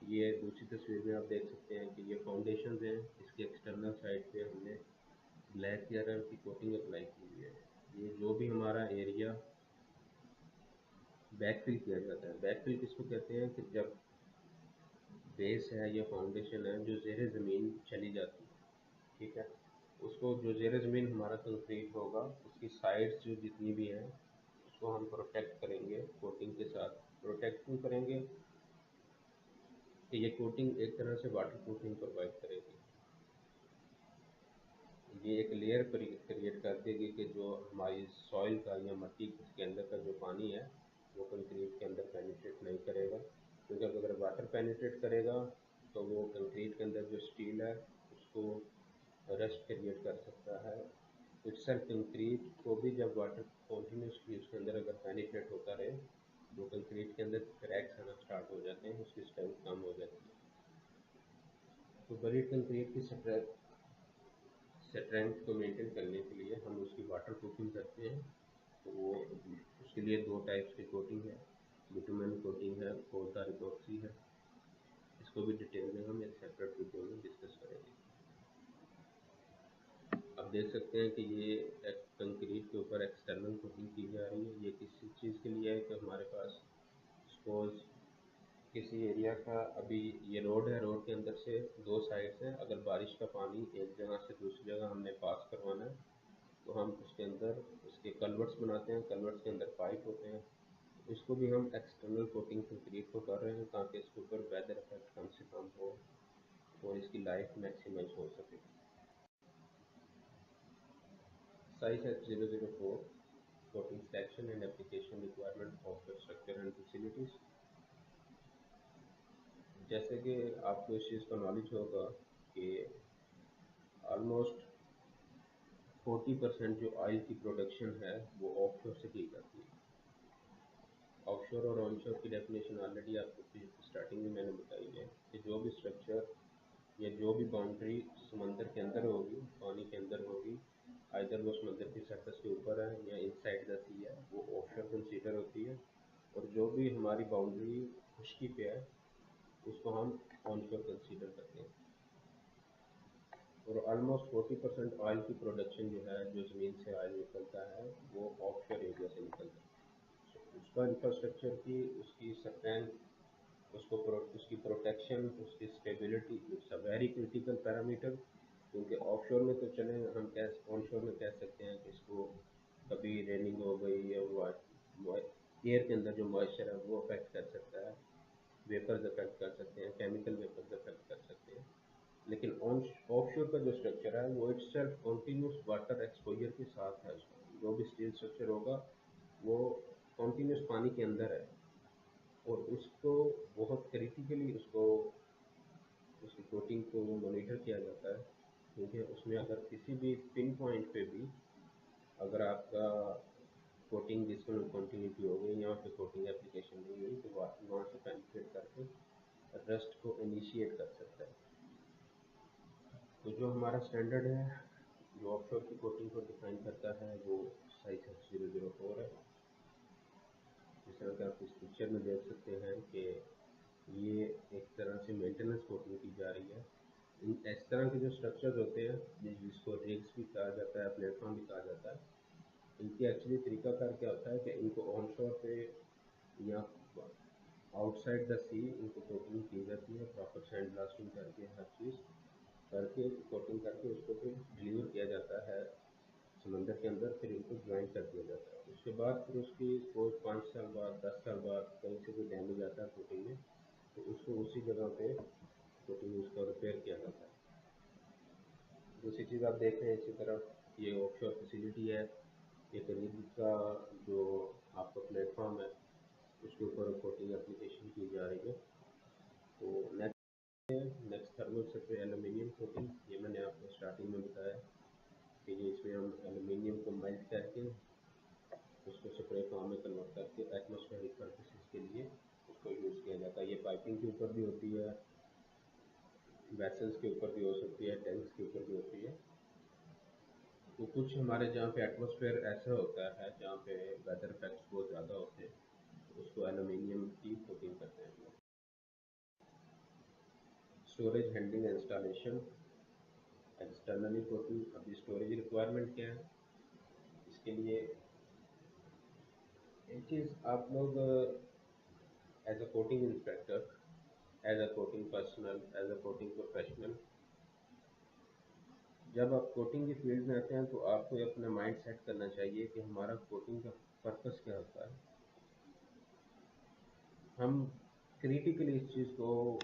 ये दूसरी तस्वीर में आप देख सकते हैं कि ये फाउंडेशन हैं, इसके एक्सटर्नल साइड पे हमने ब्लैक कलर की कोटिंग अप्लाई की हुई है। ये जो भी हमारा एरिया बैकफिल किया जाता है, बैकफिल किसको कहते हैं कि जब बेस है या फाउंडेशन है जो ज़ेरे ज़मीन चली जाती है, ठीक है, उसको जो ज़ेरे ज़मीन हमारा कंक्रीट होगा उसकी साइड्स जो जितनी भी हैं उसको हम प्रोटेक्ट करेंगे कोटिंग के साथ। प्रोटेक्ट क्यों करेंगे कि ये कोटिंग एक तरह से वाटर प्रूफिंग प्रोवाइड करेगी। ये एक लेयर क्रिएट कर देगी कि जो हमारी सॉइल का या मिट्टी के अंदर का जो पानी है वो कंक्रीट के अंदर पेनिट्रेट नहीं करेगा, क्योंकि अगर वाटर पेनिट्रेट करेगा तो वो कंक्रीट के अंदर जो स्टील है उसको रस्ट क्रिएट कर सकता है। इटसेल्फ कंक्रीट को भी जब वाटर कॉन्टीन्यूसली उसके अंदर अगर पेनिट्रेट होता रहे तो कंक्रीट के अंदर क्रैक्स आना स्टार्ट हो जाते हैं, उसकी स्ट्रेंथ कम हो जाती है। तो बरीड कंक्रीट की स्ट्रेंथ को मेंटेन करने के लिए हम उसकी वाटर प्रूफिंग करते हैं। तो वो उसके लिए दो टाइप्स की कोटिंग है, बिटुमेन कोटिंग है, कोल tar इपॉक्सी है। इसको भी डिटेल में हम एक सेपरेट वीडियो में डिस्कस करेंगे। आप देख सकते हैं कि ये एक कंक्रीट के ऊपर एक्सटर्नल कोटिंग की जा रही है। ये किसी चीज़ के लिए है कि हमारे पास सपोज किसी एरिया का, अभी ये रोड है, रोड के अंदर से दो साइड्स हैं, अगर बारिश का पानी एक जगह से दूसरी जगह हमने पास करवाना है तो हम उसके अंदर उसके कलवर्ट्स बनाते हैं, कलवर्ट्स के अंदर पाइप होते हैं। इसको भी हम एक्सटर्नल कोटिंग कंक्रीट को कर रहे हैं ताकि इसके ऊपर वेदर इफेक्ट कम से कम हो और इसकी लाइफ मैक्सिमाइज हो सके। साइज है 004 coating section and application requirement of the structure and facilities. जैसे कि आपको इस चीज़ का नॉलेज होगा कि ऑलमोस्ट 40% जो ऑयल की प्रोडक्शन है वो ऑफशोर से की जाती है। ऑफशोर और ऑनशोर की डेफिनेशन ऑलरेडी आपको स्टार्टिंग में मैंने बताई है कि जो भी स्ट्रक्चर या जो भी बाउंड्री समंदर के अंदर होगी, पानी के अंदर होगी, आइदर वो समंदर की सरफेस के ऊपर है या इनसाइड द सी है, वो ऑफशोर कंसीडर होती है। और जो भी हमारी बाउंड्री खुश्की पे है उसको हम ऑनशोर कंसीडर करते हैं। और ऑलमोस्ट 40% ऑयल की प्रोडक्शन जो है, जो ज़मीन से ऑयल निकलता है, वो ऑफशोर एरिया से निकलता है। तो उसका इंफ्रास्ट्रक्चर की उसकी स्ट्रेंथ, उसकी प्रोटेक्शन, उसकी stability, it's a very critical parameter. क्योंकि ऑफशोर में तो चले हम कह ऑनशोर में कह सकते हैं कि इसको कभी रेनिंग हो गई या एयर के अंदर जो मॉइस्चर है वो अफेक्ट कर सकता है, वेपर्स अफेक्ट कर सकते हैं, केमिकल वेपर्स अफेक्ट कर सकते हैं। लेकिन ऑफशोर का जो स्ट्रक्चर है वो इटसेल्फ कॉन्टीन्यूस वाटर एक्सपोजर के साथ है। उसका जो भी स्टील स्ट्रक्चर होगा वो कॉन्टीन्यूस पानी के अंदर है और उसको बहुत क्रिटिकली उसकी कोटिंग को मॉनिटर किया जाता है। क्योंकि उसमें अगर किसी भी पिन पॉइंट पे भी अगर आपका कोटिंग डिसकंटिन्यूटी हो गई, यहाँ पे कोटिंग एप्लीकेशन नहीं हुई, तो वहाँ से पेनिट्रेट करके रस्ट को इनिशिएट कर सकता है। तो जो हमारा स्टैंडर्ड है जो ऑफशोर की कोटिंग को डिफाइन करता है वो साइज 004 है। जिस तरह कि आप इस पिक्चर में देख सकते हैं कि ये एक तरह से मेंटेनेंस कोटिंग की जा रही है। इस तरह के जो स्ट्रक्चर्स होते हैं जिसको रिग्स भी कहा जाता है, प्लेटफॉर्म भी कहा जाता है, इनकी एक्चुअली तरीकाकार क्या होता है कि इनको ऑनशोर पे या आउटसाइड द सी इनको कोटिंग की जाती है, प्रॉपर सैंड ब्लास्टिंग करके हर चीज़ करके कोटिंग करके उसको फिर डिलीवर किया जाता है समंदर के अंदर, फिर इनको ज्वाइन कर दिया जाता है। उसके बाद फिर उसकी कोई 5 साल बाद 10 साल बाद कहीं से कोई डैमेज आता है कोटिंग में, तो उसको उसी जगह पे कोटिंग उसका रिपेयर किया जाता है। दूसरी चीज़ आप देख रहे हैं इसी तरफ ये ऑफशोर फैसिलिटी है, ये करीब का जो आपका प्लेटफॉर्म है उसके ऊपर कोटिंग एप्लीकेशन की जा रही है। तो next thermal spray aluminium coating, ये मैंने आपको स्टार्टिंग में बताया कि ये इसमें हम एल्यूमिनियम को मेल्ट करके उसको स्प्रे फॉर्म में कन्वर्ट करके एटमॉस्फेरिक पर्पसेस के लिए उसको यूज़ किया जाता है। ये पाइपिंग के ऊपर भी होती है, वेसल्स के ऊपर भी हो सकती है, टैंक्स के ऊपर भी होती है। तो कुछ हमारे जहाँ पे एटमॉस्फेयर ऐसा होता है जहाँ पे वेदर इफेक्ट्स बहुत ज़्यादा होते हैं, तो उसको एल्यूमिनियम की कोटिंग करते हैं। Storage handling installation externally coating. अभी स्टोरेज रिक्वायरमेंट क्या है इसके लिए, एक चीज़ आप लोग as a coating inspector, as a coating personal, as a coating professional, जब आप कोटिंग की फील्ड में आते हैं तो आपको अपना माइंड सेट करना चाहिए कि हमारा कोटिंग का पर्पस क्या होता है। हम क्रिटिकली इस चीज़ को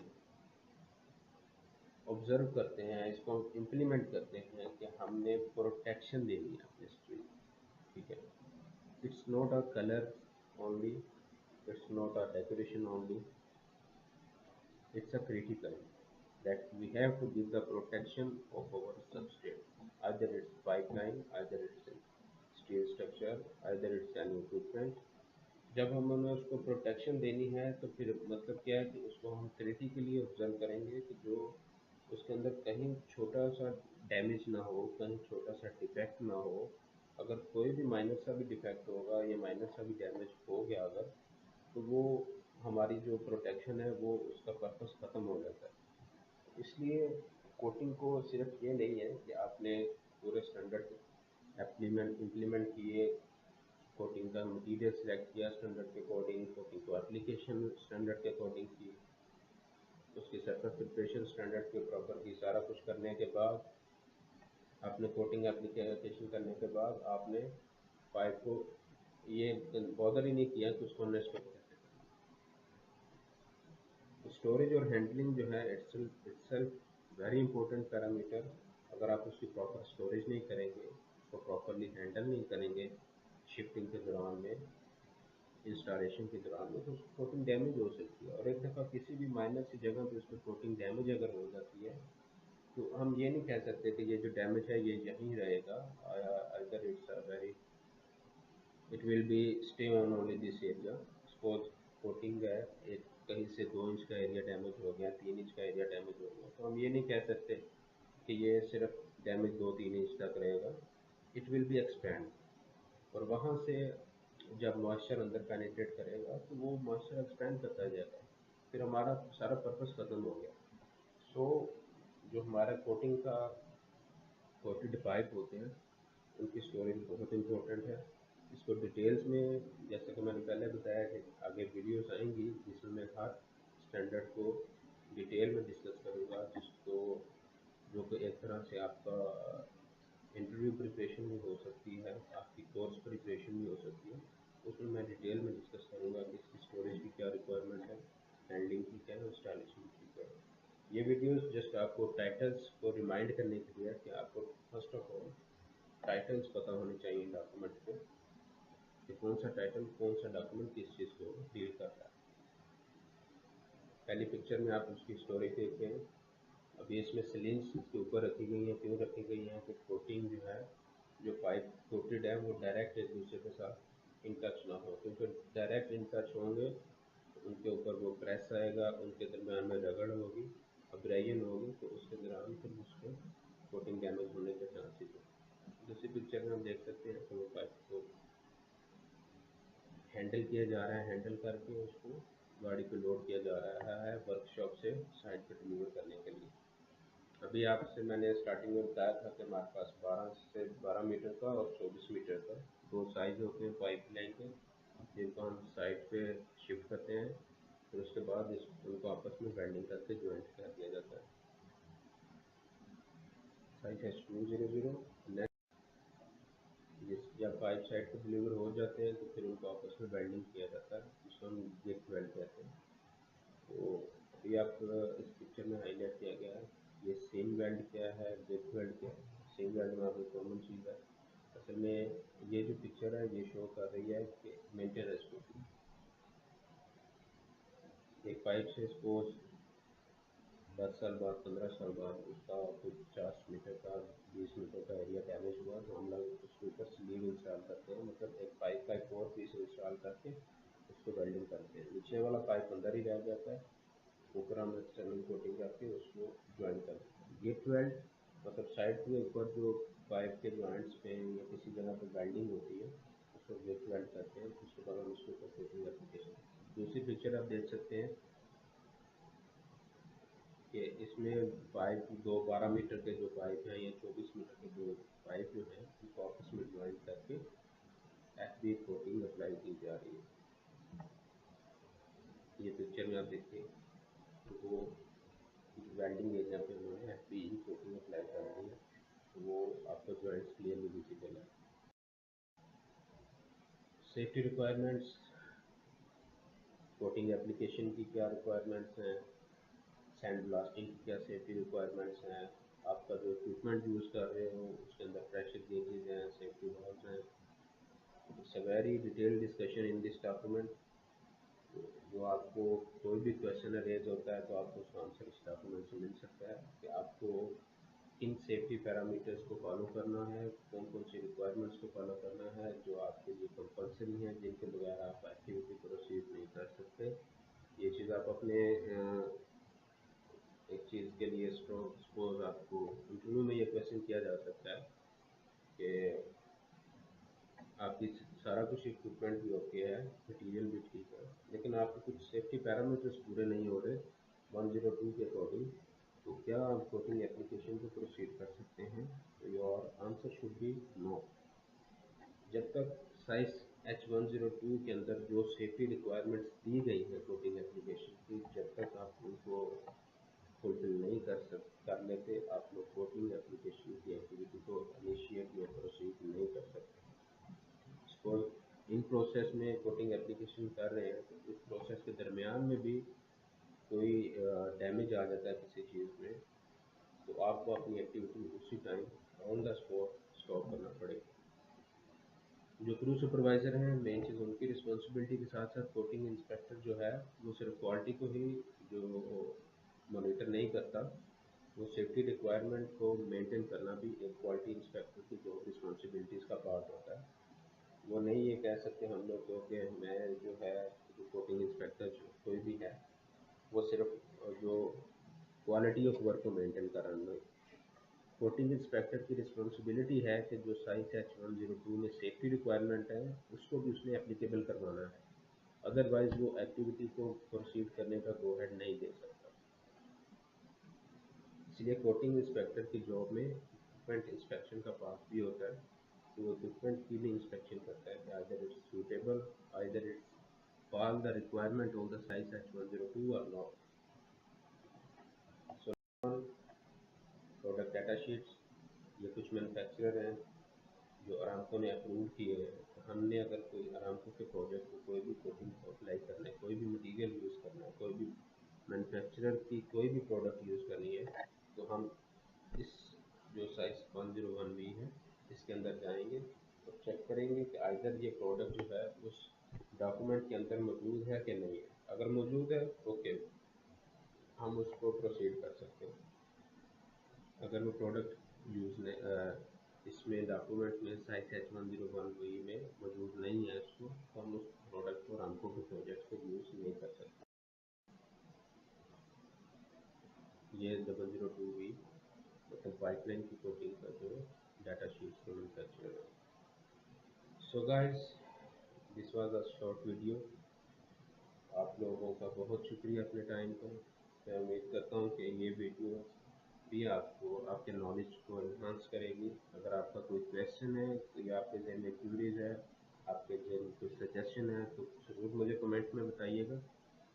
ऑब्जर्व करते हैं, इसको इम्प्लीमेंट करते हैं कि हमने प्रोटेक्शन देनी है अपने स्ट्रीट, ठीक है। It's not a colour only, it's not a decoration only, it's a critical that we have to give the protection of our substrate. Either it's pipeline, either it's steel structure, either it's an equipment. जब हम उन्हें उसको protection देनी है तो फिर मतलब क्या है कि उसको हम क्रिटिकली ऑब्जर्व करेंगे कि जो उसके अंदर कहीं छोटा सा डैमेज ना हो, कहीं छोटा सा डिफेक्ट ना हो। अगर कोई भी माइनर सा भी डिफेक्ट होगा या माइनर सा भी डैमेज हो गया अगर, तो वो हमारी जो प्रोटेक्शन है वो उसका पर्पस ख़त्म हो जाता है। इसलिए कोटिंग को सिर्फ ये नहीं है कि आपने पूरे स्टैंडर्ड इम्प्लीमेंट किए, कोटिंग का मटीरियल सिलेक्ट किया स्टैंडर्ड के अकॉर्डिंग, कोटिंग को एप्लीकेशन स्टैंडर्ड के अकॉर्डिंग की, उसकी सरफेस प्रिपरेशन स्टैंडर्ड के प्रॉपर की, सारा कुछ करने के बाद आपने कोटिंग एप्लीकेशन करने के बाद आपने पाइप को ये बॉदर ही नहीं किया कि उसको नेक्स्ट स्टोरेज और हैंडलिंग जो है इट्सेल्फ वेरी इंपॉर्टेंट पैरामीटर। अगर आप उसकी प्रॉपर स्टोरेज नहीं करेंगे, उसको प्रॉपरली हैंडल नहीं करेंगे शिफ्टिंग के दौरान में, इंस्टॉलेशन के दौरान में, तो उसकी कोटिंग डैमेज हो सकती है। और एक दफ़ा किसी भी माइनर सी जगह पे उसकी कोटिंग डैमेज अगर हो जाती है तो हम ये नहीं कह सकते कि ये जो डैमेज है ये यहीं रहेगा, other it's a very it will be stay on only this area. Suppose coating है, एक कहीं से 2 इंच का एरिया डैमेज हो गया, 3 इंच का एरिया डैमेज हो गया, तो हम ये नहीं कह सकते कि ये सिर्फ डैमेज 2-3 इंच तक रहेगा। इट विल बी एक्सपेंड, और वहाँ से जब मॉइस्चर अंदर पेनिट्रेट करेगा तो वो मॉइस्चर एक्सपेंड करता जाएगा, फिर हमारा सारा पर्पस ख़त्म हो गया। सो जो हमारा कोटिंग का कोटेड पाइप होते हैं उनकी स्टोरेज बहुत इंपॉर्टेंट है। इसको डिटेल्स में जैसे कि मैंने पहले बताया कि आगे वीडियोस आएंगी जिसमें मैं हर स्टैंडर्ड को डिटेल में डिस्कस करूँगा, जिसको जो कि एक तरह से आपका इंटरव्यू प्रिपरेशन भी हो सकती है, आपकी कोर्स प्रिपरेशन भी हो सकती है। उसमें मैं डिटेल में डिस्कस करूँगा कि इसकी स्टोरेज की क्या रिक्वायरमेंट है, हैंडलिंग की क्या है, इंस्टॉलेशन की क्या है। ये वीडियोस जस्ट आपको टाइटल्स को रिमाइंड करने के लिए कि आपको फर्स्ट ऑफ ऑल टाइटल्स पता होने चाहिए डॉक्यूमेंट के, कि कौन सा टाइटल कौन सा डॉक्यूमेंट किस चीज़ को डील कर रहा है। पहली पिक्चर में आप उसकी स्टोरेज देखते हैं। अभी इसमें सिलिंग्स इसके ऊपर रखी गई हैं, क्यों रखी गई हैं कि कोटिंग जो है, जो पाइप कोटेड है वो डायरेक्ट एक दूसरे के साथ इन टच ना हो, क्योंकि डायरेक्ट इन टच होंगे तो उनके ऊपर वो प्रेस आएगा, उनके दरमियान में रगड़ होगी, अब्रेजन होगी, तो उसके दौरान फिर उसके कोटिंग डैमेज होने के चांसेस है। दूसरी पिक्चर में हम देख सकते हैं कि वो पाइप को हैंडल किया जा रहा है, हैंडल करके उसको गाड़ी पे लोड किया जा रहा है वर्कशॉप से साइड पे डिलीवर करने के लिए। अभी आपसे मैंने स्टार्टिंग में बताया था कि हमारे पास 12 से 12 मीटर का और 24 मीटर का 2 साइज़ होते हैं पाइप लाइन के, जिनको हम साइड पे शिफ्ट करते हैं, फिर उसके बाद उनको आपस में वेल्डिंग करके ज्वाइंट कर दिया जाता है। साइज है 200। जिस जब पाइप साइड पर डिलीवर हो जाते हैं तो फिर उनको आपस में वेल्डिंग किया जाता है, जिसको हम गेट वेल्ड कहते हैं। तो अभी आप इस पिक्चर में हाईलाइट किया गया है, ये सेम वेल्ड क्या है, गेट वेल्ड क्या है। सेम वेल्ड में आपको कॉमन चीज़ है। असल में ये जो पिक्चर है ये शो कर रही है कि मेंटेनेंस को, एक पाइप से सपोज 10 साल बाद 15 साल बाद उसका कोई 50 मीटर का 20 मीटर का एरिया डैमेज हुआ तो हम लोग उसके ऊपर स्लीव इंस्टॉल करते हैं, मतलब एक पाइप का एक और पीस इंस्टॉल करके उसको वेल्डिंग करते हैं। नीचे वाला पाइप अंदर ही रह जाता है, ऊपर हम एक्सटर्नल कोटिंग करके उसको ज्वाइन कर देते हैं। गेट वेल्ड मतलब साइड के ऊपर जो पाइप के जॉइंट्स पे या किसी जगह पे वेल्डिंग होती है उसको गेट वेल्ड करते हैं। उसके बाद हम उसके ऊपर कोटिंग एप्लीकेशन। दूसरी पिक्चर आप देख सकते हैं कि इसमें पाइप दो 12 मीटर के जो पाइप हैं या 24 मीटर के जो पाइप जो हैं उनको आपस में ज्वाइन करके एफ बी कोटिंग अप्लाई की जा रही है। ये पिक्चर में आप देखिए तो वो वेल्डिंग एरिया पे उन्होंने एफ बी कोटिंग अप्लाई कर दी है, तो वो आपको जॉइंट्स क्लियरली विजिबल है। सेफ्टी रिक्वायरमेंट्स, कोटिंग एप्लीकेशन की क्या रिक्वायरमेंट्स हैं, सैंड ब्लास्टिंग की क्या सेफ्टी रिक्वायरमेंट्स हैं, आपका जो इक्विपमेंट यूज़ कर रहे हो उसके अंदर प्रेशर गेजेस हैं, सेफ्टी वाल्व्स हैं। It's a very detail discussion in this document. जो आपको कोई भी क्वेश्चन रेज होता है तो आपको उसका आंसर इस डॉक्यूमेंट से मिल सकता है कि आपको किन सेफ्टी पैरामीटर्स को फॉलो करना है, कौन कौन सी रिक्वायरमेंट्स को फॉलो करना है जो आपके लिए कंपलसरी हैं, जिनके बगैर आप एक्टिविटी प्रोसीड नहीं कर सकते। ये चीज़ आप अपने एक चीज़ के लिए सपोज आपको इंटरव्यू में ये क्वेश्चन किया जा सकता है कि आपकी सारा कुछ इक्विपमेंट भी ओके है, मटेरियल भी ठीक है, लेकिन आपके कुछ सेफ्टी पैरामीटर्स पूरे नहीं हो रहे 102 के अकॉर्डिंग, तो क्या आप कोटिंग एप्लीकेशन को प्रोसीड कर सकते हैं? तो your answer should be no. जब तक साइज H102 के अंदर जो सेफ्टी रिक्वायरमेंट्स दी गई है कोटिंग एप्लीकेशन की, जब तक आप उनको फुलफिल नहीं कर लेते, आप लोग कोटिंग एप्लीकेशन की एक्टिविटी को इनिशिएट या प्रोसीड नहीं कर सकते। सपोज इन प्रोसेस में कोटिंग एप्लीकेशन कर रहे हैं तो इस प्रोसेस के दरमियान में भी कोई डैमेज आ जाता है किसी चीज़ में, तो आपको अपनी एक्टिविटी उसी time on the spot stop करना पड़ेगा। जो क्रू सुपरवाइज़र हैं मेन चीज़ उनकी रिस्पॉन्सिबिलिटी के साथ साथ कोटिंग इंस्पेक्टर जो है वो सिर्फ क्वालिटी को ही जो मॉनिटर नहीं करता, वो सेफ्टी रिक्वायरमेंट को मेंटेन करना भी एक क्वालिटी इंस्पेक्टर की जॉब रिस्पॉन्सिबिलिटीज़ का पार्ट होता है। वो नहीं ये कह सकते हम लोग को कि मैं जो है जो कोटिंग इंस्पेक्टर जो कोई भी है वो सिर्फ जो क्वालिटी ऑफ वर्क को मेंटेन कराना। कोटिंग इंस्पेक्टर की रिस्पॉन्सिबिलिटी है कि जो साइज H102 में सेफ्टी रिक्वायरमेंट है उसको भी उसने एप्लीकेबल करवाना है, अदरवाइज वो एक्टिविटी को प्रोसीड करने का गो हेड नहीं दे सकता। इसलिए कोटिंग इंस्पेक्टर की जॉब में इक्विपमेंट इंस्पेक्शन का पार्ट भी होता है, तो वो इक्विपमेंट की भी इंस्पेक्शन करता है कि either it's suitable, either it's fall the requirement of the size H102 और not. So product data sheets, ये कुछ मैन्युफैक्चरर हैं जो अरामको ने अप्रूव किए हैं। तो हमने अगर कोई अरामको के प्रोजेक्ट को कोई भी कोटिंग अप्लाई करना है, कोई भी मटेरियल यूज़ करना है, कोई भी मैन्युफैक्चरर की कोई भी प्रोडक्ट यूज़ करनी है, तो हम इस जो साइज 101B है इसके अंदर जाएंगे और चेक करेंगे कि आइदर ये प्रोडक्ट जो है उस डॉक्यूमेंट के अंदर मौजूद है कि नहीं है। अगर मौजूद है ओके, हम उसको प्रोसीड कर सकते हैं। अगर वो प्रोडक्ट यूज़ इसमें डॉक्यूमेंट में साइज H101B में मौजूद नहीं है उसको, तो हम उस प्रोडक्ट को रामको के प्रोजेक्ट को यूज़ नहीं कर सकते। ये 002B मतलब पाइपलाइन की कोटिंग का जो डाटा शीट को मैन्युफैक्चरर है। So guys, this was a short video. आप लोगों का बहुत शुक्रिया अपने टाइम का। मैं उम्मीद करता हूँ कि ये वीडियो भी आपको आपके नॉलेज को इन्हांस करेगी। अगर आपका कोई क्वेश्चन है तो या आपके जहन में क्यूरीज है, आपके जहन में कोई सजेशन है तो ज़रूर मुझे कमेंट में बताइएगा।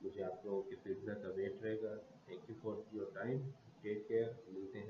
मुझे आप लोगों के फीडबैक का वेट रहेगा। Thank you for your time, take care, मिलते हैं।